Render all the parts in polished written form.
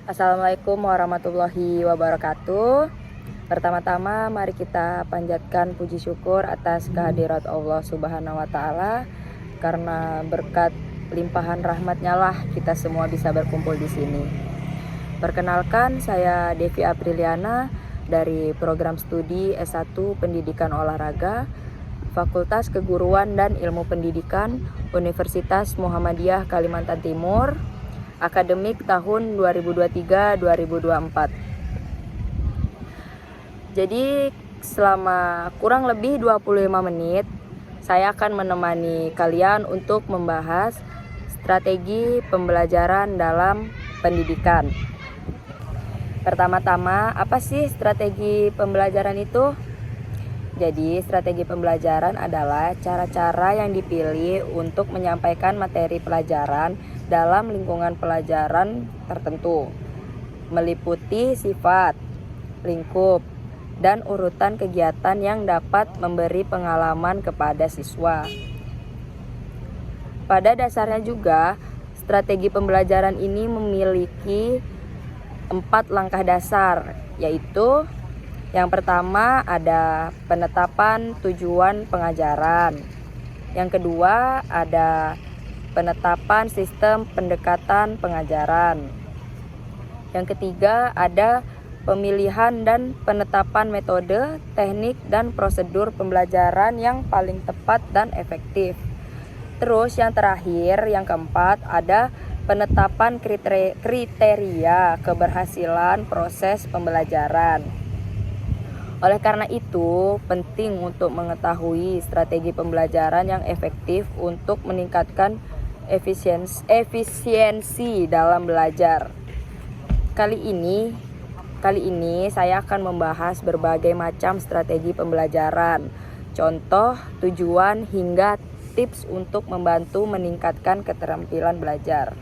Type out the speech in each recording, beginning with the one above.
Assalamualaikum warahmatullahi wabarakatuh. Pertama-tama mari kita panjatkan puji syukur atas kehadirat Allah Subhanahu wa taala, karena berkat limpahan rahmatnya lah kita semua bisa berkumpul di sini. Perkenalkan, saya Devi Apriliana dari program studi S1 Pendidikan Olahraga Fakultas Keguruan dan Ilmu Pendidikan Universitas Muhammadiyah Kalimantan Timur, akademik tahun 2023-2024. Jadi selama kurang lebih 25 menit saya akan menemani kalian untuk membahas strategi pembelajaran dalam pendidikan. Pertama-tama, apa sih strategi pembelajaran itu? Jadi, strategi pembelajaran adalah cara-cara yang dipilih untuk menyampaikan materi pelajaran dalam lingkungan pelajaran tertentu, meliputi sifat, lingkup, dan urutan kegiatan yang dapat memberi pengalaman kepada siswa. Pada dasarnya juga, strategi pembelajaran ini memiliki 4 langkah dasar, yaitu yang pertama ada penetapan tujuan pengajaran. Yang kedua ada penetapan sistem pendekatan pengajaran. Yang ketiga ada pemilihan dan penetapan metode, teknik, dan prosedur pembelajaran yang paling tepat dan efektif. Terus yang terakhir, yang keempat, ada penetapan kriteria keberhasilan proses pembelajaran. Oleh karena itu, penting untuk mengetahui strategi pembelajaran yang efektif untuk meningkatkan efisiensi dalam belajar. Kali ini saya akan membahas berbagai macam strategi pembelajaran, contoh, tujuan, hingga tips untuk membantu meningkatkan keterampilan belajar.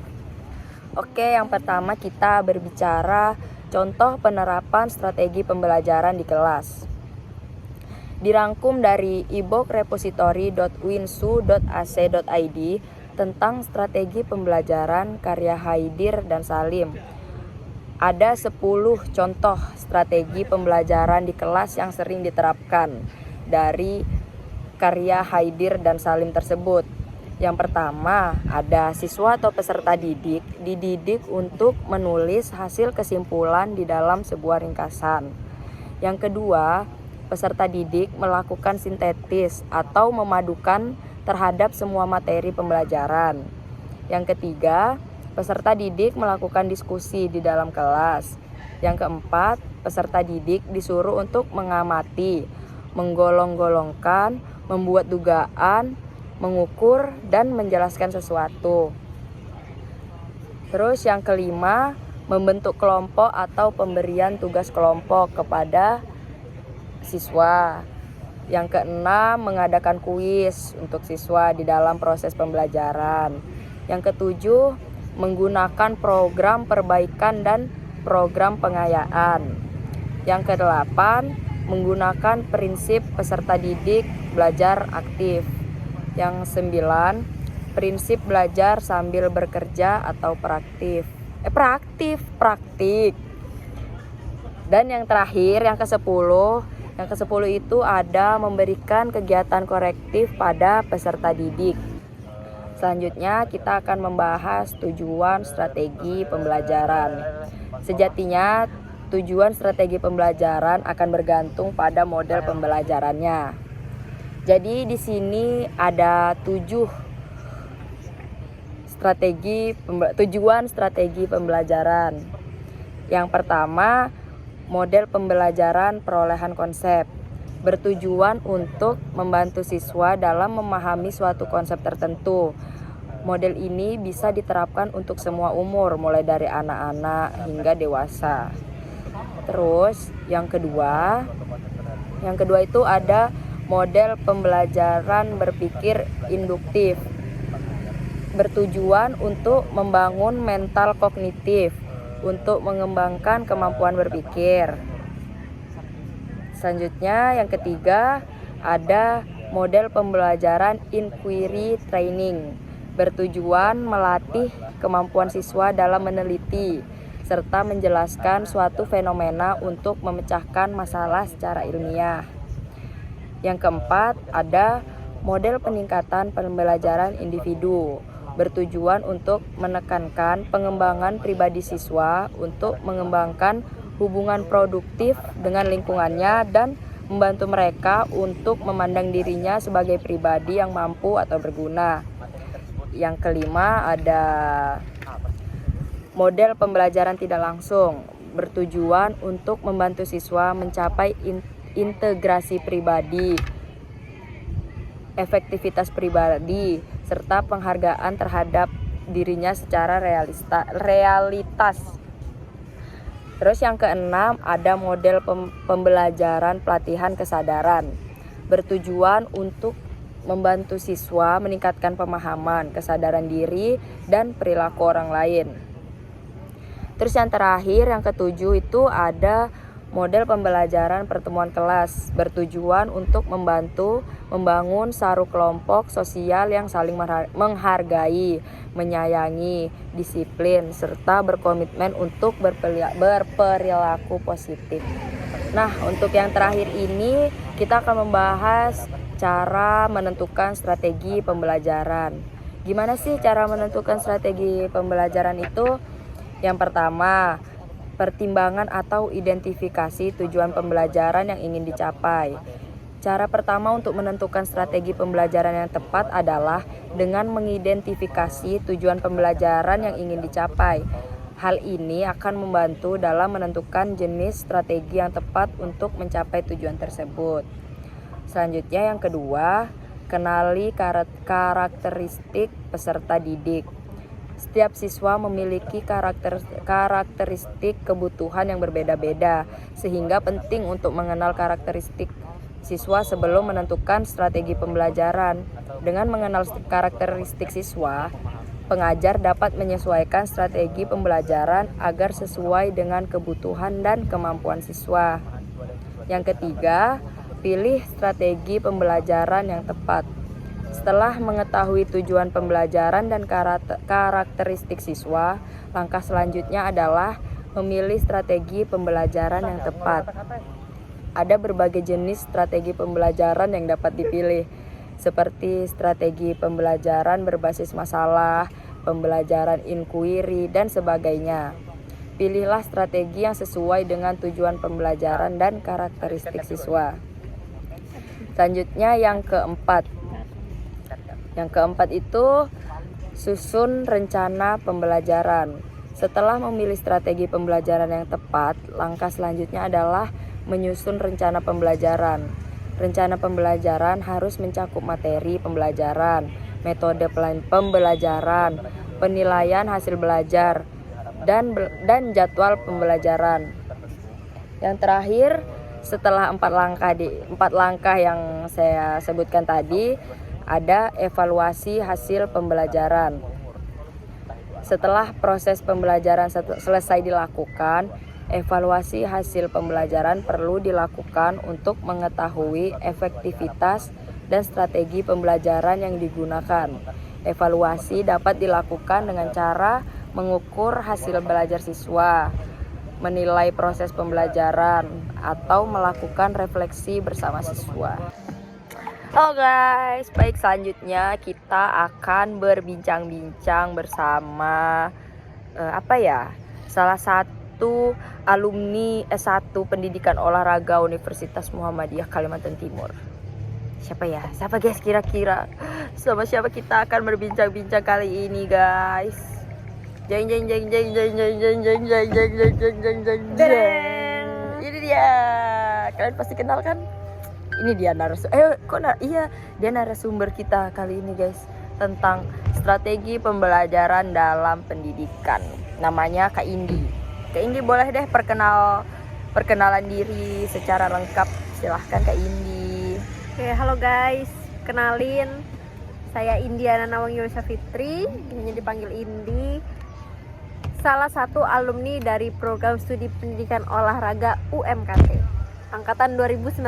Oke, yang pertama kita berbicara contoh penerapan strategi pembelajaran di kelas. Dirangkum dari ebook repository.winsu.ac.id tentang strategi pembelajaran karya Haidir dan Salim. Ada 10 contoh strategi pembelajaran di kelas yang sering diterapkan dari karya Haidir dan Salim tersebut. Yang pertama, ada siswa atau peserta dididik untuk menulis hasil kesimpulan di dalam sebuah ringkasan. Yang kedua, peserta didik melakukan sintetis atau memadukan terhadap semua materi pembelajaran. Yang ketiga, peserta didik melakukan diskusi di dalam kelas. Yang keempat, peserta didik disuruh untuk mengamati, menggolong-golongkan, membuat dugaan, mengukur, dan menjelaskan sesuatu. Terus yang kelima, membentuk kelompok atau pemberian tugas kelompok kepada siswa. Yang keenam, mengadakan kuis untuk siswa di dalam proses pembelajaran. Yang ketujuh, menggunakan program perbaikan dan program pengayaan. Yang kedelapan, menggunakan prinsip peserta didik belajar aktif. Yang 9, prinsip belajar sambil bekerja atau praktik. Dan yang terakhir, yang ke-10 itu ada memberikan kegiatan korektif pada peserta didik. Selanjutnya kita akan membahas tujuan strategi pembelajaran. Sejatinya tujuan strategi pembelajaran akan bergantung pada model pembelajarannya. Jadi di sini ada 7 tujuan strategi pembelajaran. Yang pertama, model pembelajaran perolehan konsep, bertujuan untuk membantu siswa dalam memahami suatu konsep tertentu. Model ini bisa diterapkan untuk semua umur, mulai dari anak-anak hingga dewasa. Terus yang kedua itu ada model pembelajaran berpikir induktif, bertujuan untuk membangun mental kognitif untuk mengembangkan kemampuan berpikir. Selanjutnya yang ketiga ada model pembelajaran inquiry training, bertujuan melatih kemampuan siswa dalam meneliti, serta menjelaskan suatu fenomena untuk memecahkan masalah secara ilmiah. Yang keempat, ada model peningkatan pembelajaran individu, bertujuan untuk menekankan pengembangan pribadi siswa untuk mengembangkan hubungan produktif dengan lingkungannya dan membantu mereka untuk memandang dirinya sebagai pribadi yang mampu atau berguna. Yang kelima, ada model pembelajaran tidak langsung, bertujuan untuk membantu siswa mencapai integrasi pribadi, efektivitas pribadi, serta penghargaan terhadap dirinya secara realitas. Terus yang keenam, ada model pembelajaran pelatihan kesadaran, bertujuan untuk membantu siswa meningkatkan pemahaman, kesadaran diri, dan perilaku orang lain. Terus yang terakhir, yang ketujuh itu ada model pembelajaran pertemuan kelas, bertujuan untuk membantu membangun saru kelompok sosial yang saling menghargai, menyayangi, disiplin, serta berkomitmen untuk berperilaku positif. Nah, untuk yang terakhir ini kita akan membahas cara menentukan strategi pembelajaran. Gimana sih cara menentukan strategi pembelajaran itu? Yang pertama, pertimbangan atau identifikasi tujuan pembelajaran yang ingin dicapai. Cara pertama untuk menentukan strategi pembelajaran yang tepat adalah dengan mengidentifikasi tujuan pembelajaran yang ingin dicapai. Hal ini akan membantu dalam menentukan jenis strategi yang tepat untuk mencapai tujuan tersebut. Selanjutnya yang kedua, kenali karakteristik peserta didik. Setiap siswa memiliki karakteristik kebutuhan yang berbeda-beda, sehingga penting untuk mengenal karakteristik siswa sebelum menentukan strategi pembelajaran. Dengan mengenal karakteristik siswa, pengajar dapat menyesuaikan strategi pembelajaran agar sesuai dengan kebutuhan dan kemampuan siswa. Yang ketiga, pilih strategi pembelajaran yang tepat. Setelah mengetahui tujuan pembelajaran dan karakteristik siswa, langkah selanjutnya adalah memilih strategi pembelajaran yang tepat. Ada berbagai jenis strategi pembelajaran yang dapat dipilih, seperti strategi pembelajaran berbasis masalah, pembelajaran inquiry, dan sebagainya. Pilihlah strategi yang sesuai dengan tujuan pembelajaran dan karakteristik siswa. Selanjutnya yang keempat. Yang keempat itu susun rencana pembelajaran. Setelah memilih strategi pembelajaran yang tepat, langkah selanjutnya adalah menyusun rencana pembelajaran. Rencana pembelajaran harus mencakup materi pembelajaran, metode pembelajaran, penilaian hasil belajar, dan jadwal pembelajaran. Yang terakhir, setelah empat langkah yang saya sebutkan tadi, ada evaluasi hasil pembelajaran. Setelah proses pembelajaran selesai dilakukan, evaluasi hasil pembelajaran perlu dilakukan untuk mengetahui efektivitas dan strategi pembelajaran yang digunakan. Evaluasi dapat dilakukan dengan cara mengukur hasil belajar siswa, menilai proses pembelajaran, atau melakukan refleksi bersama siswa. Halo guys, baik, selanjutnya kita akan berbincang-bincang bersama salah satu alumni S1 Pendidikan Olahraga Universitas Muhammadiyah Kalimantan Timur. Siapa guys kira-kira? Sama siapa kita akan berbincang-bincang kali ini guys? Jeng. Ini dia. Kalian pasti kenal kan? Ini dia dia narasumber kita kali ini guys, tentang strategi pembelajaran dalam pendidikan. Namanya Kak Indi. Kak Indi, boleh deh perkenalan diri secara lengkap. Silahkan Kak Indi. Oke, halo guys. Kenalin, saya Indiana Nawang Yulisa Fitri, hanya dipanggil Indi. Salah satu alumni dari program studi pendidikan olahraga UMKT angkatan 2019.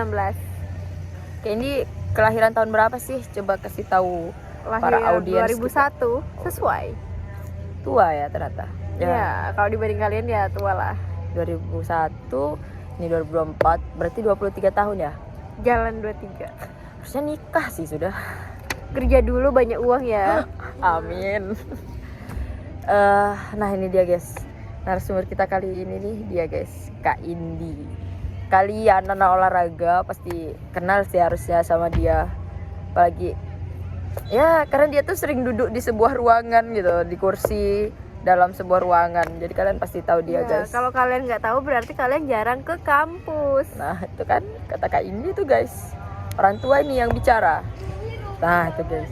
Kak Indi kelahiran tahun berapa sih? Coba kasih tahu para audiens 2001 kita. Sesuai. Tua ya ternyata. Ya, kalau dibanding kalian ya tua lah. 2001, ini 2024, berarti 23 tahun ya. Jalan 23. Harusnya nikah sih sudah. Kerja dulu banyak uang ya. Amin. Nah ini dia guys, narasumber kita kali ini nih dia guys, Kak Indi. Kalian anak olahraga pasti kenal sih harusnya sama dia. Apalagi ya karena dia tuh sering duduk di sebuah ruangan gitu, di kursi dalam sebuah ruangan. Jadi kalian pasti tahu dia Ya, guys. kalau kalian nggak tahu berarti kalian jarang ke kampus. Nah itu kan kata Kak Indi tuh guys, orang tua ini yang bicara. Nah itu guys,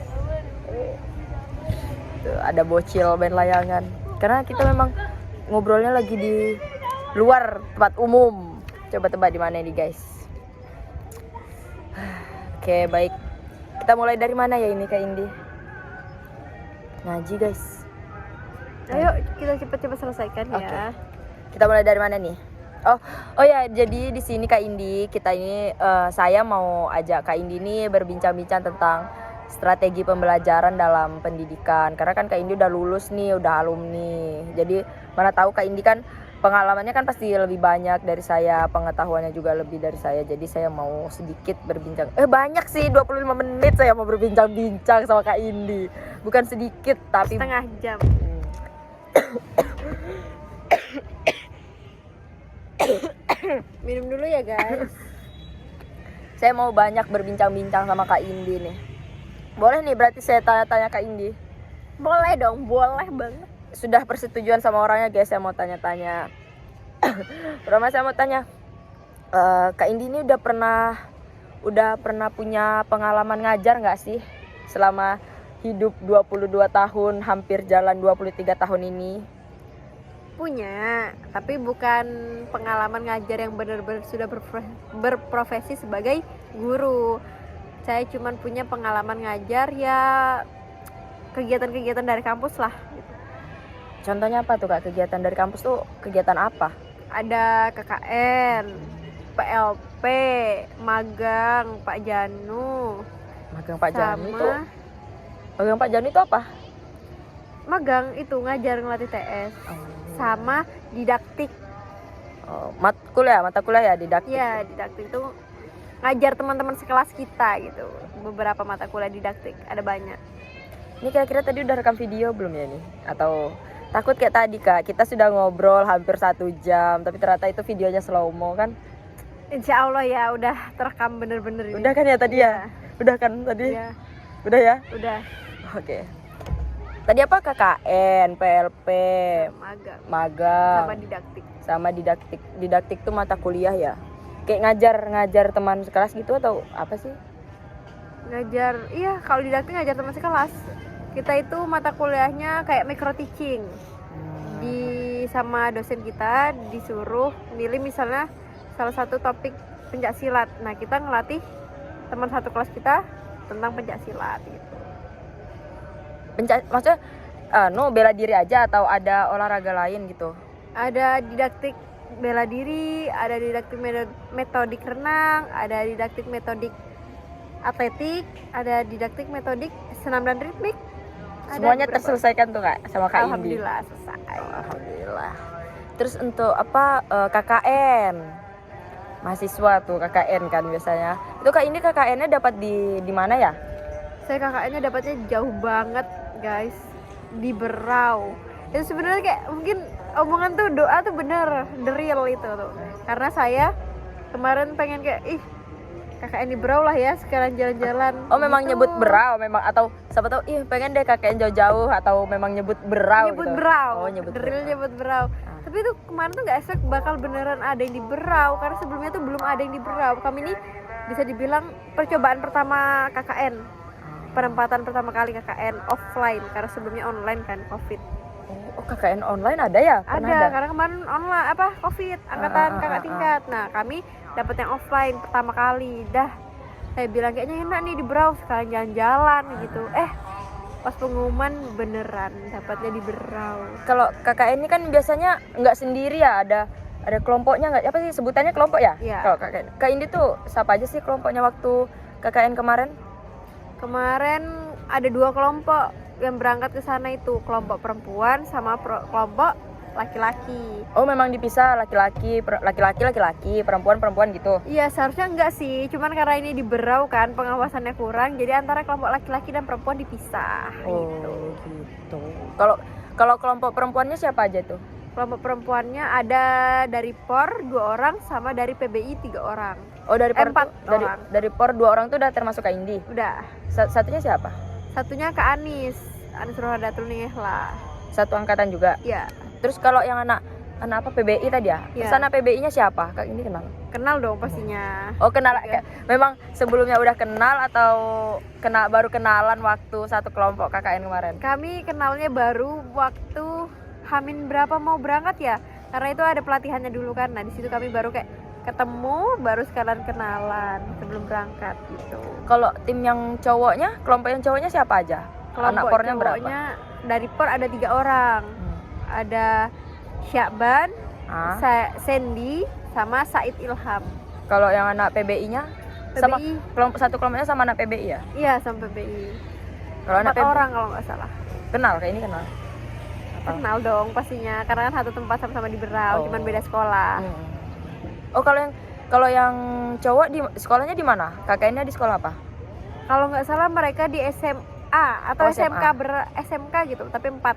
tuh, ada bocil main layangan. Karena kita memang ngobrolnya lagi di luar tempat umum. Coba tebak di mana ini guys. Oke baik, kita mulai dari mana ya ini Kak Indi? Ngaji guys. Ayo kita cepet-cepet selesaikan ya. Oke. Kita mulai dari mana nih? Oh ya, jadi di sini Kak Indi, kita ini saya mau ajak Kak Indi nih berbincang-bincang tentang strategi pembelajaran dalam pendidikan. Karena kan Kak Indi udah lulus nih, udah alumni. Jadi mana tahu Kak Indi kan pengalamannya kan pasti lebih banyak dari saya, pengetahuannya juga lebih dari saya. Jadi saya mau sedikit berbincang. Banyak sih, 25 menit saya mau berbincang-bincang sama Kak Indi. Bukan sedikit tapi Setengah jam. Minum dulu ya guys. saya mau banyak berbincang-bincang sama Kak Indi nih. Boleh nih berarti saya tanya-tanya Kak Indi. Boleh dong, boleh banget. Sudah persetujuan sama orangnya guys, saya mau tanya-tanya. Pertama saya mau tanya, Kak Indi ini udah pernah punya pengalaman ngajar nggak sih selama hidup 22 tahun, hampir jalan 23 tahun ini? Punya, tapi bukan pengalaman ngajar yang benar-benar sudah berprofesi sebagai guru. Saya cuma punya pengalaman ngajar ya kegiatan-kegiatan dari kampus lah. Contohnya apa tuh Kak, kegiatan dari kampus tuh kegiatan apa? Ada KKN, PLP, magang Pak Janu. Magang Pak Janu sama itu? Magang Pak Janu itu apa? magang itu ngajar ngelatih TS. Sama didaktik. Mata kuliah ya didaktik. Ya, didaktik itu ngajar teman-teman sekelas kita gitu. Beberapa mata kuliah didaktik, ada banyak. Ini kira-kira tadi udah rekam video belum ya nih? Atau takut kayak tadi Kak, kita sudah ngobrol hampir 1 jam, tapi ternyata itu videonya slow mo kan? Insya Allah ya udah terekam bener-bener ini. Udah kan ya tadi ya? Udah kan tadi? Iya, Udah ya? udah. Oke. Tadi apa KKN, PLP, magang, Sama didaktik. Didaktik tuh mata kuliah ya? Kayak ngajar teman sekelas gitu atau apa sih? Ngajar, iya kalau didaktik ngajar teman sekelas. Kita itu mata kuliahnya kayak micro teaching. Sama dosen kita disuruh milih misalnya salah satu topik pencaksilat. Nah, kita ngelatih teman satu kelas kita tentang pencaksilat gitu. Maksudnya bela diri aja atau ada olahraga lain gitu? Ada didaktik bela diri, ada didaktik metodik renang, ada didaktik metodik atletik, ada didaktik metodik senam dan ritmik. Semuanya terselesaikan tuh Kak sama Kak Indi? Alhamdulillah selesai. Alhamdulillah. Terus untuk apa KKN? Mahasiswa tuh KKN kan biasanya. Itu Kak Indi KKN-nya dapat di mana ya? Saya KKN-nya dapatnya jauh banget, guys. Di Berau. Itu sebenarnya kayak mungkin omongan tuh doa tuh bener, the real itu tuh. Karena saya kemarin pengen kayak KKN di Berau lah ya, sekalian jalan-jalan. Oh memang gitu. nyebut Berau memang, atau siapa tahu pengen deh KKN jauh-jauh, atau memang nyebut Berau Nyebut gitu. Berau. Oh nyebut The real Berau. nyebut Berau. Tapi itu kemarin tuh nggak expect bakal beneran ada yang di Berau, karena sebelumnya tuh belum ada yang di Berau. Kami ini bisa dibilang percobaan pertama KKN, penempatan pertama kali KKN offline, karena sebelumnya online kan COVID. Oh KKN online ada ya? Ada, karena kemarin online COVID angkatan kakak tingkat. Nah kami dapat yang offline pertama kali. Dah saya bilang kayaknya enak nih di Berau, sekalian jalan-jalan gitu. Pas pengumuman beneran dapatnya di Berau. Kalau KKN ini kan biasanya nggak sendiri ya, ada kelompoknya nggak? Apa sih sebutannya kelompok ya? Iya. Kalau KKN, Kak Indi tuh siapa aja sih kelompoknya waktu KKN kemarin? Kemarin ada 2 kelompok yang berangkat ke sana, itu kelompok perempuan sama kelompok laki-laki. Oh, memang dipisah laki-laki, laki-laki, perempuan gitu. Iya, seharusnya enggak sih, cuman karena ini di Berau kan pengawasannya kurang, jadi antara kelompok laki-laki dan perempuan dipisah gitu. Oh, gitu. Kalau kelompok perempuannya siapa aja tuh? Kelompok perempuannya ada dari POR 2 orang sama dari PBI 3 orang. Oh, dari POR 4 orang. dari POR 2 orang tuh udah termasuk Kak Indi. Udah. Satunya siapa? Satunya Kak Anis Rohadatul Nihla. Satu angkatan juga. Ya, Terus kalau yang anak apa PBI tadi ya? Iya. Terus anak PBI-nya siapa? Kak Indi kenal? kenal dong pastinya. Oh, kenal. Iya. Memang sebelumnya udah kenal atau baru kenalan waktu satu kelompok KKN kemarin? Kami kenalnya baru waktu Hamin berapa mau berangkat ya? Karena itu ada pelatihannya dulu kan. Nah, di situ kami baru kayak ketemu, baru sekalian kenalan sebelum berangkat gitu. Kalau tim yang cowoknya, kelompok yang cowoknya siapa aja? Anak Kelompok pornya berapa? cowoknya dari POR ada 3 orang. Ada Syakban, Ah. Sandy, sama Said Ilham. Kalau yang anak PBI-nya sama PBI, satu kelompoknya sama anak PBI ya? iya sama PBI. Kalau anak 4 PBI orang kalau nggak salah. kenal, kayak ini kenal. Kenal dong pastinya, karena kan satu tempat sama-sama di Berau, Oh. cuman beda sekolah. Oh, kalau yang cowok di sekolahnya di mana? KKN-nya di sekolah apa? Kalau nggak salah mereka di SMA atau Oh, SMA. SMK gitu, tapi 4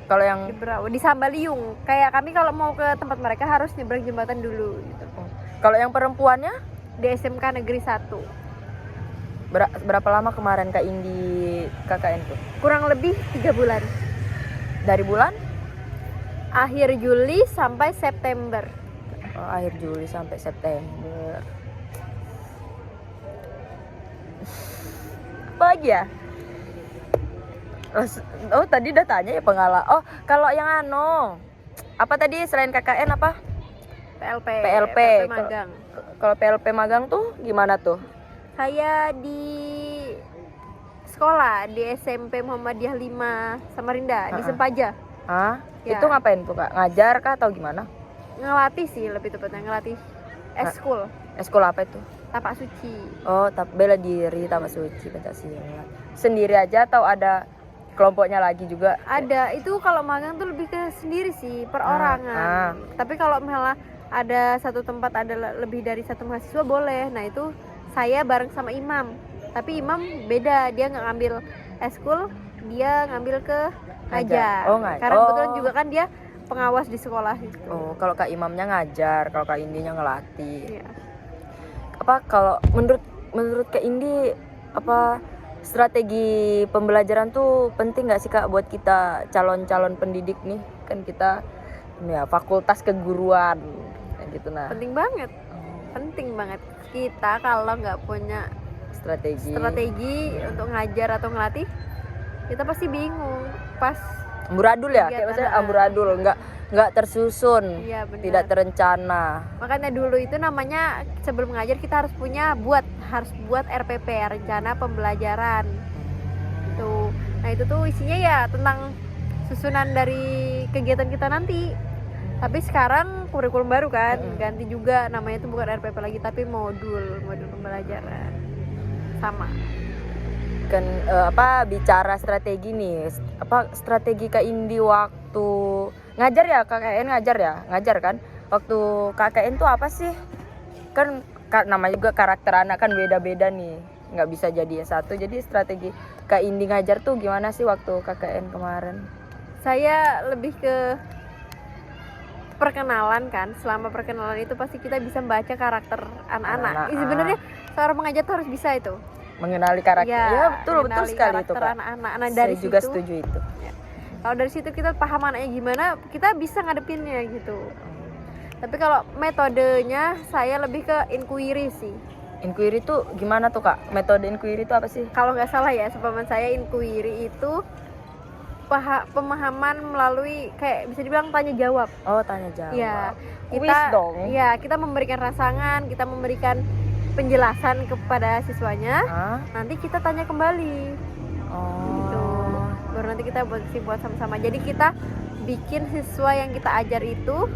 Kalau yang di Berau, di Sambaliung. Kayak kami kalau mau ke tempat mereka harus nyebrang jembatan dulu gitu. kalau yang perempuannya Di SMK Negeri 1. berapa lama kemarin Kak Indi KKN tuh? Kurang lebih 3 bulan. Dari bulan Akhir Juli sampai September. akhir Juli sampai September. Apa lagi ya? Oh, tadi udah tanya ya pengalaman. Oh, kalau yang apa tadi selain KKN apa? PLP. magang. Kalau PLP magang tuh gimana tuh? Saya di sekolah di SMP Muhammadiyah 5 Samarinda di Sempaja. Hah? Ya. Itu ngapain tuh Kak? Ngajar kah atau gimana? Ngelatih sih lebih tepatnya, ngelatih eskul Eskul apa itu? tapak suci. Oh, bela diri, tapak suci, Pancasila. Sendiri aja atau ada kelompoknya lagi juga? Ada itu kalau magang tuh lebih ke sendiri sih, perorangan. Tapi kalau misalnya ada satu tempat ada lebih dari satu mahasiswa boleh. Nah itu saya bareng sama imam. Tapi imam beda, dia nggak ngambil eskul, dia ngambil ke ngajar. Oh, ngajar. Karena kebetulan juga kan dia pengawas di sekolah itu. Oh, kalau Kak Imamnya ngajar, kalau Kak Indinya ngelatih. Iya. Apa kalau menurut Kak Indi apa strategi pembelajaran tuh penting nggak sih Kak buat kita calon-calon pendidik nih? Kan kita ya fakultas keguruan kayak gitu nah. Penting banget. Penting banget. Kita kalau nggak punya strategi untuk ngajar atau ngelatih, kita pasti bingung pas amburadul ya, kayak maksudnya amburadul, nggak tersusun, iya, benar. tidak terencana. Makanya dulu itu namanya sebelum ngajar kita harus buat RPP, rencana pembelajaran. Itu. Nah, itu tuh isinya ya tentang susunan dari kegiatan kita nanti. Tapi sekarang kurikulum baru kan, ganti juga namanya itu bukan RPP lagi tapi modul pembelajaran. Sama. Kan bicara strategi nih, strategi Kak Indi waktu ngajar ya, KKN ngajar kan, waktu KKN tuh apa sih? Kan namanya juga karakter anak kan beda-beda nih, nggak bisa jadi satu. Jadi strategi Kak Indi ngajar tuh gimana sih waktu KKN kemarin? Saya lebih ke perkenalan kan. Selama perkenalan itu pasti kita bisa membaca karakter anak-anak. Sebenarnya seorang pengajar tuh harus bisa itu, mengenali karakter. Ya, betul sekali itu Kak. Anak-anak. Nah, dari saya juga situ, setuju itu. Ya. Kalau dari situ kita paham anaknya gimana, kita bisa ngadepinnya gitu. Tapi kalau metodenya saya lebih ke inquiry sih. Inquiry tuh gimana tuh Kak? Metode inquiry itu apa sih? Kalau nggak salah ya, sepemahaman saya inquiry itu pemahaman melalui kayak bisa dibilang tanya jawab. Oh, tanya jawab. Ya, Kuis dong. Ya, kita memberikan rangsangan, kita memberikan penjelasan kepada siswanya. Nanti kita tanya kembali. Gitu. Baru nanti kita buat sama-sama. Jadi kita bikin siswa yang kita ajar itu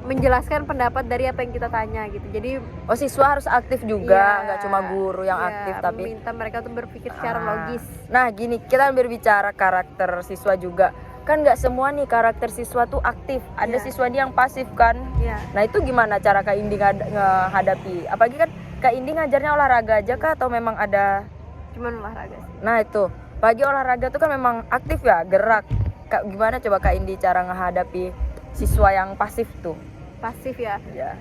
menjelaskan pendapat dari apa yang kita tanya gitu. Jadi siswa harus aktif juga, nggak cuma guru yang aktif tapi meminta mereka untuk berpikir secara logis. Nah, gini, kita berbicara karakter siswa juga. kan nggak semua nih karakter siswa tuh aktif, ada Iya. siswa nih yang pasif kan. Iya. Nah itu gimana cara Kak Indi ngehadapi? Apalagi kan Kak Indi ngajarnya olahraga aja kah atau memang ada? Cuman olahraga sih. Nah itu, pagi olahraga tuh kan memang aktif ya, gerak. Kak, gimana coba Kak Indi cara menghadapi siswa yang pasif tuh? Pasif ya. Ya.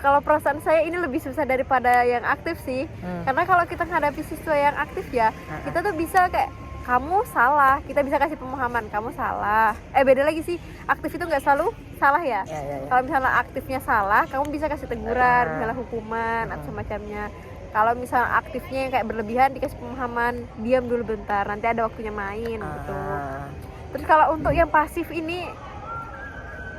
Kalau perasaan saya ini lebih susah daripada yang aktif sih. Karena kalau kita menghadapi siswa yang aktif ya, kita tuh bisa kayak kamu salah, kita bisa kasih pemahaman kamu salah. Beda lagi sih, aktif itu nggak selalu salah ya. Ya. Kalau misalnya aktifnya salah, kamu bisa kasih teguran, misalnya hukuman atau semacamnya. Kalau misalnya aktifnya yang kayak berlebihan, dikasih pemahaman, diam dulu bentar, nanti ada waktunya main gitu. Terus kalau untuk yang pasif ini,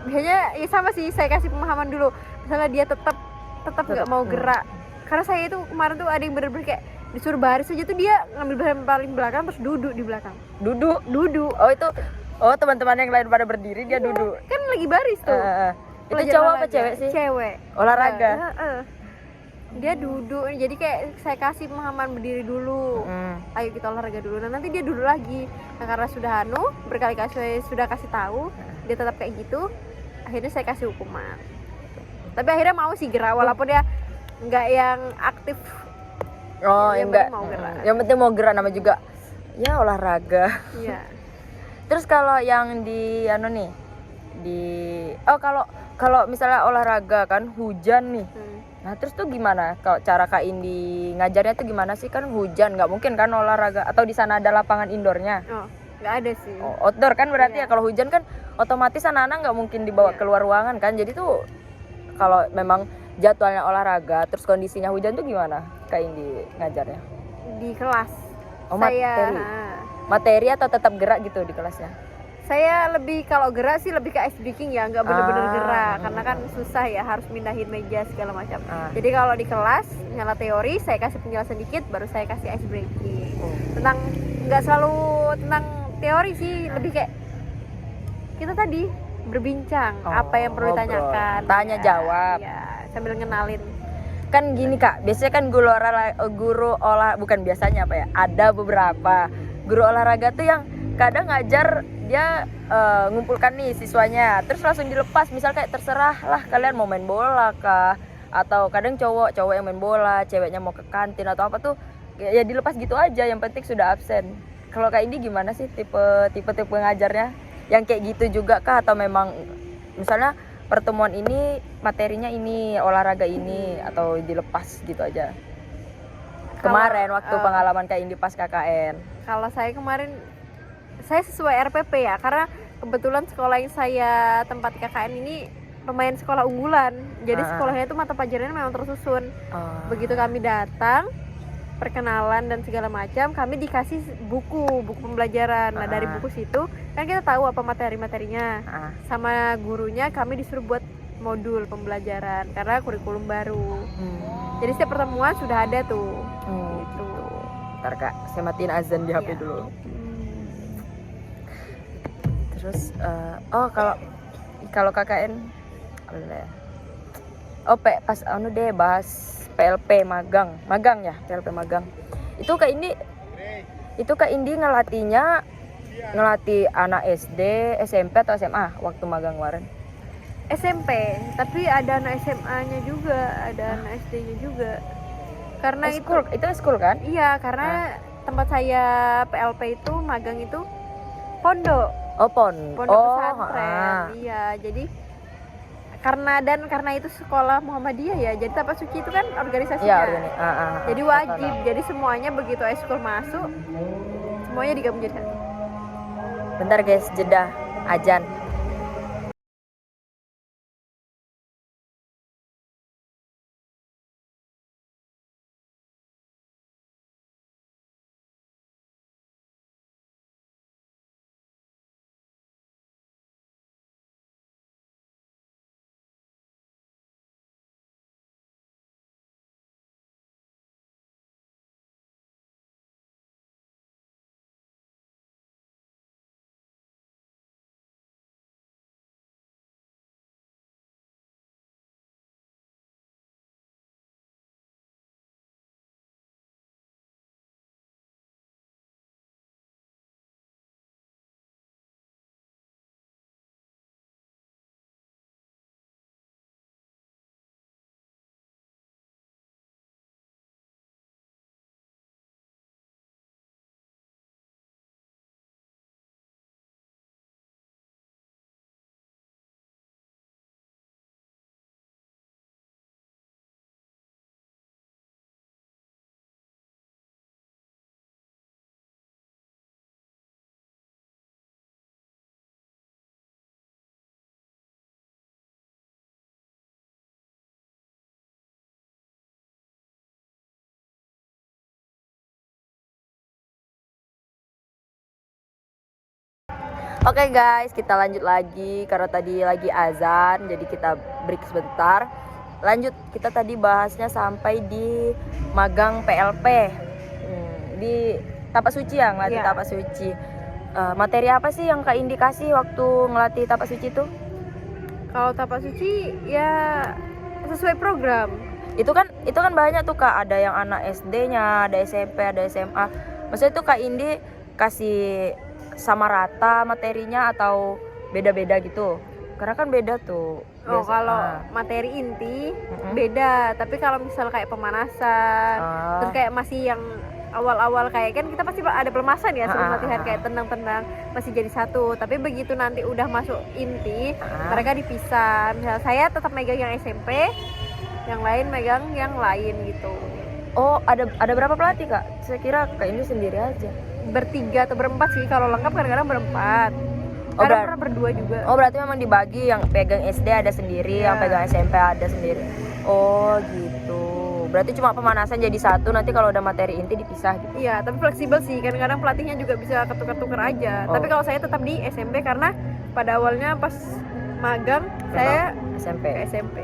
biasanya ya sama sih, saya kasih pemahaman dulu. Misalnya dia tetap nggak mau gerak. Karena saya itu kemarin tuh ada yang bener-bener kayak disuruh baris aja tuh dia ngambil bahan paling belakang terus duduk di belakang. Duduk. Oh itu, teman-teman yang lain pada berdiri dia duduk. Kan lagi baris tuh. Itu cowok apa cewek sih? Cewek. Olahraga. Dia duduk, jadi kayak saya kasih pemahaman berdiri dulu. Ayo kita olahraga dulu. Nah nanti dia duduk lagi. Nah karena sudah berkali-kali saya sudah kasih tahu, dia tetap kayak gitu. Akhirnya saya kasih hukuman. Tapi akhirnya mau sih gerak walaupun dia nggak yang aktif. Yang Enggak. penting mau gerak. Yang penting mau gerak, nama juga ya olahraga. Iya. Terus kalau yang kalau misalnya olahraga kan hujan nih. Nah terus tuh gimana kalau cara Kak Indi ngajarnya tuh gimana sih, kan hujan nggak mungkin kan olahraga, atau di sana ada lapangan indoornya? Nggak ada sih. Outdoor kan berarti ya. Kalau hujan kan otomatis anak-anak nggak mungkin dibawa keluar ruangan kan, jadi tuh kalau memang jadwalnya olahraga terus kondisinya hujan tuh gimana Kak Indi ngajarnya? Di kelas. Materi atau tetap gerak gitu di kelasnya? Saya lebih, kalau gerak sih lebih ke ice breaking ya, nggak bener-bener gerak karena kan susah ya, harus mindahin meja segala macam. Jadi kalau di kelas nyala teori, saya kasih penjelasan dikit, baru saya kasih ice breaking. Tentang, nggak selalu tentang teori sih, lebih kayak kita tadi berbincang apa yang perlu ditanyakan, tanya jawab ya, sambil ngenalin. Kan gini Kak, biasanya kan ada beberapa guru olahraga tuh yang kadang ngajar dia ngumpulkan nih siswanya terus langsung dilepas, misal kayak terserah lah kalian mau main bola kah, atau kadang cowok yang main bola, ceweknya mau ke kantin atau apa tuh ya dilepas gitu aja, yang penting sudah absen. Kalau Kak Indi gimana sih tipe ngajarnya yang kayak gitu juga kah, atau memang misalnya pertemuan ini materinya ini, olahraga ini, atau dilepas gitu aja? Kemarin waktu pengalaman Kak Indi pas KKN. Kalau saya kemarin, saya sesuai RPP ya, karena kebetulan sekolah yang saya tempat KKN ini pemain sekolah unggulan. Jadi sekolahnya itu mata pelajarannya memang tersusun. Begitu kami datang, perkenalan dan segala macam, kami dikasih buku pembelajaran. Nah dari buku situ kan kita tahu apa materi-materinya. Sama gurunya kami disuruh buat modul pembelajaran karena kurikulum baru. Jadi setiap pertemuan sudah ada tuh. Gitu. Ntar Kak, saya matiin azan di HP dulu. Terus kalau KKN pas bahas PLP magang ya, PLP magang. Itu Kak Indi ngelatih anak SD, SMP atau SMA waktu magang kemarin? SMP, tapi ada anak SMA-nya juga, ada anak SD-nya juga. Karena itu school kan? Iya, karena tempat saya PLP itu magang itu pondok. Pondok pesantren. Iya, jadi karena itu sekolah Muhammadiyah ya, jadi Tapak Suci itu kan organisasinya. Jadi wajib, jadi semuanya begitu ekskul masuk, semuanya digabung jadi satu. Bentar guys, jeda azan. Oke guys, kita lanjut lagi karena tadi lagi azan, jadi kita break sebentar. Lanjut, kita tadi bahasnya sampai di magang PLP di Tapak Suci ya, ngelatih Iya. Tapak Suci. Materi apa sih yang Kak Indi kasih waktu ngelatih Tapak Suci itu? Kalau Tapak Suci ya sesuai program. Itu kan banyak tuh Kak, ada yang anak SD-nya, ada SMP, ada SMA. Maksudnya itu Kak Indi kasih sama rata materinya atau beda-beda gitu? Karena kan beda tuh. Oh, Biasa- kalau ah. materi inti beda, tapi kalau misal kayak pemanasan, Ah. terus kayak masih yang awal-awal kayak kan kita pasti ada pelemasan ya sebelum Ah, latihan ah, kayak tenang-tenang masih jadi satu. Tapi begitu nanti udah masuk inti, Ah. mereka dipisah. Misal saya tetap megang yang SMP, yang lain megang yang lain gitu. Oh, ada berapa pelatih Kak? Saya kira Kak Indi sendiri aja. Bertiga atau berempat sih, kalau lengkap kadang-kadang berempat. Oh, Kadang pernah berdua juga. Oh, berarti memang dibagi, yang pegang SD ada sendiri, yang Iya. pegang SMP ada sendiri. Oh, gitu. Berarti cuma pemanasan jadi satu, nanti kalau udah materi inti dipisah gitu. Iya, tapi fleksibel sih. Kadang-kadang pelatihnya juga bisa ketukar-tukar aja. Oh. Tapi kalau saya tetap di SMP karena pada awalnya pas magang saya SMP. ke SMP.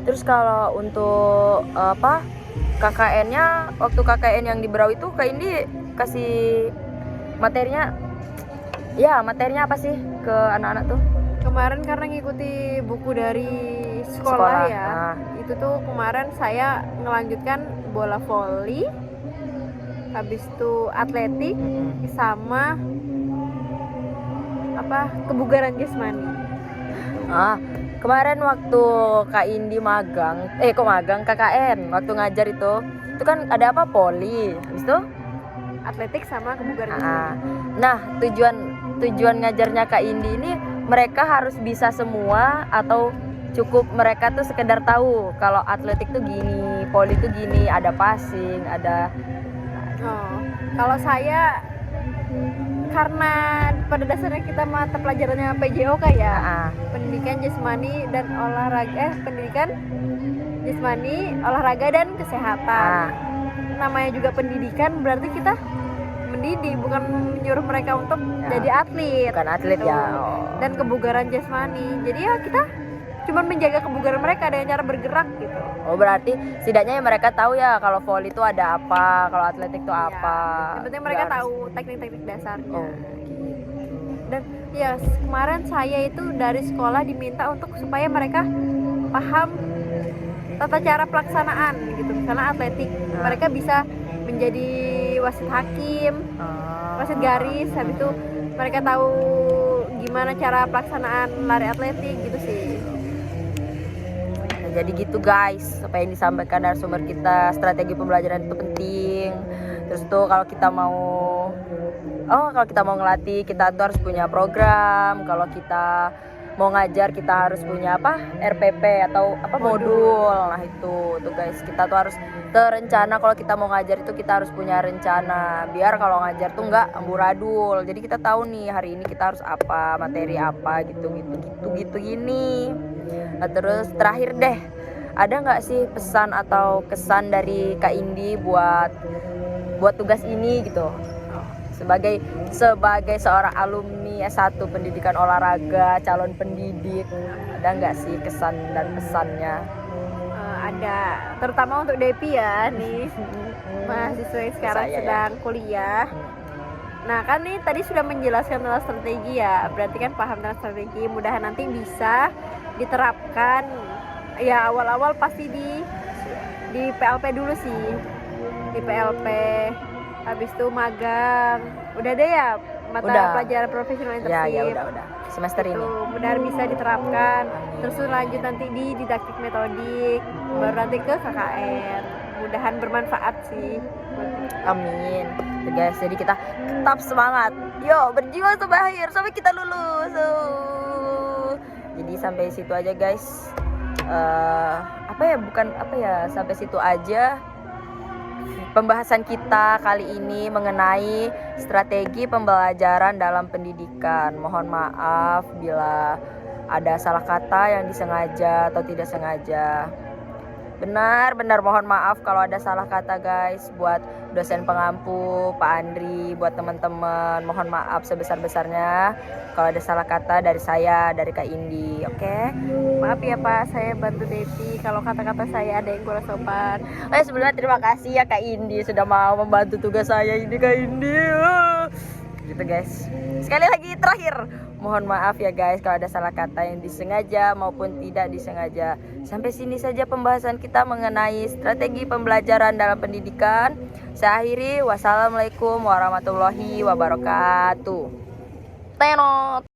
Terus kalau untuk KKN-nya, waktu KKN yang di Berau itu Kak Indi kasih materinya, materinya apa sih ke anak-anak tuh? Kemarin karena ngikuti buku dari sekolah ya. Nah. Itu tuh kemarin saya ngelanjutkan bola voli, habis itu atletik sama kebugaran jasmani. Kemarin waktu Kak Indi magang, KKN, waktu ngajar itu kan ada apa, poli, habis itu Atletik sama kebugaran jasmani. nah tujuan ngajarnya Kak Indi ini mereka harus bisa semua atau cukup mereka tuh sekedar tahu kalau atletik tuh gini, poli tuh gini, ada passing, ada Oh, kalau saya karena pada dasarnya kita mata pelajarannya PJOK ya, pendidikan jasmani dan olahraga, pendidikan jasmani, olahraga dan kesehatan. Namanya juga pendidikan, berarti kita mendidik, bukan menyuruh mereka untuk jadi atlet. bukan atlet gitu. ya. Dan kebugaran jasmani. Jadi ya kita cuma menjaga kebugaran mereka dengan cara bergerak gitu. Oh, berarti setidaknya mereka tahu ya kalau voli itu ada apa, kalau atletik itu apa. Yang penting mereka Biar- tahu teknik-teknik dasarnya. Oh, gitu. Dan ya kemarin saya itu dari sekolah diminta untuk supaya mereka paham tata cara pelaksanaan gitu. Misalnya atletik, mereka bisa menjadi wasit hakim, wasit garis, habis itu mereka tahu gimana cara pelaksanaan lari atletik gitu sih. Jadi gitu guys, apa yang disampaikan dari sumber kita, strategi pembelajaran itu penting. Terus tuh kalau kita mau ngelatih, kita tuh harus punya program. Kalau kita mau ngajar, kita harus punya RPP atau modul. Nah itu tuh guys, kita tuh harus terencana. Kalau kita mau ngajar itu kita harus punya rencana, biar kalau ngajar tuh nggak amburadul. Jadi kita tahu nih hari ini kita harus apa, materi apa, gitu gini. Nah, terus terakhir deh, ada nggak sih pesan atau kesan dari Kak Indi buat tugas ini gitu, sebagai seorang alumni S1 pendidikan olahraga, calon pendidik, ada nggak sih kesan dan pesannya? Ada, terutama untuk Depi ya nih, mahasiswa yang sekarang Saya, ya. sedang kuliah. Nah kan nih tadi sudah menjelaskan tentang strategi ya, berarti kan paham tentang strategi, mudahan nanti bisa diterapkan. Ya awal-awal pasti di PLP dulu sih, di PLP, habis itu magang, udah deh ya mata Udah. pelajaran profesional intensif. Ya udah semester ini. Mudah bisa diterapkan. Terus lanjut nanti di didaktik metodik, baru nanti ke KKN. Mudahan bermanfaat sih. Amin. Tuh guys, jadi kita tetap semangat. Yo, berjuang sampai akhir, sampai kita lulus. Jadi sampai situ aja guys. Sampai situ aja pembahasan kita kali ini mengenai strategi pembelajaran dalam pendidikan. Mohon maaf bila ada salah kata yang disengaja atau tidak sengaja. Benar-benar mohon maaf kalau ada salah kata guys. Buat dosen pengampu, Pak Andri, buat teman-teman, mohon maaf sebesar-besarnya kalau ada salah kata dari saya, dari Kak Indi. Oke? Maaf ya Pak, saya bantu Devi kalau kata-kata saya ada yang kurang sopan. Sebelumnya terima kasih ya Kak Indi sudah mau membantu tugas saya ini Kak Indi. Gitu guys. Sekali lagi terakhir, mohon maaf ya guys kalau ada salah kata yang disengaja maupun tidak disengaja. Sampai sini saja pembahasan kita mengenai strategi pembelajaran dalam pendidikan. Saya akhiri, wassalamualaikum warahmatullahi wabarakatuh. Tenot.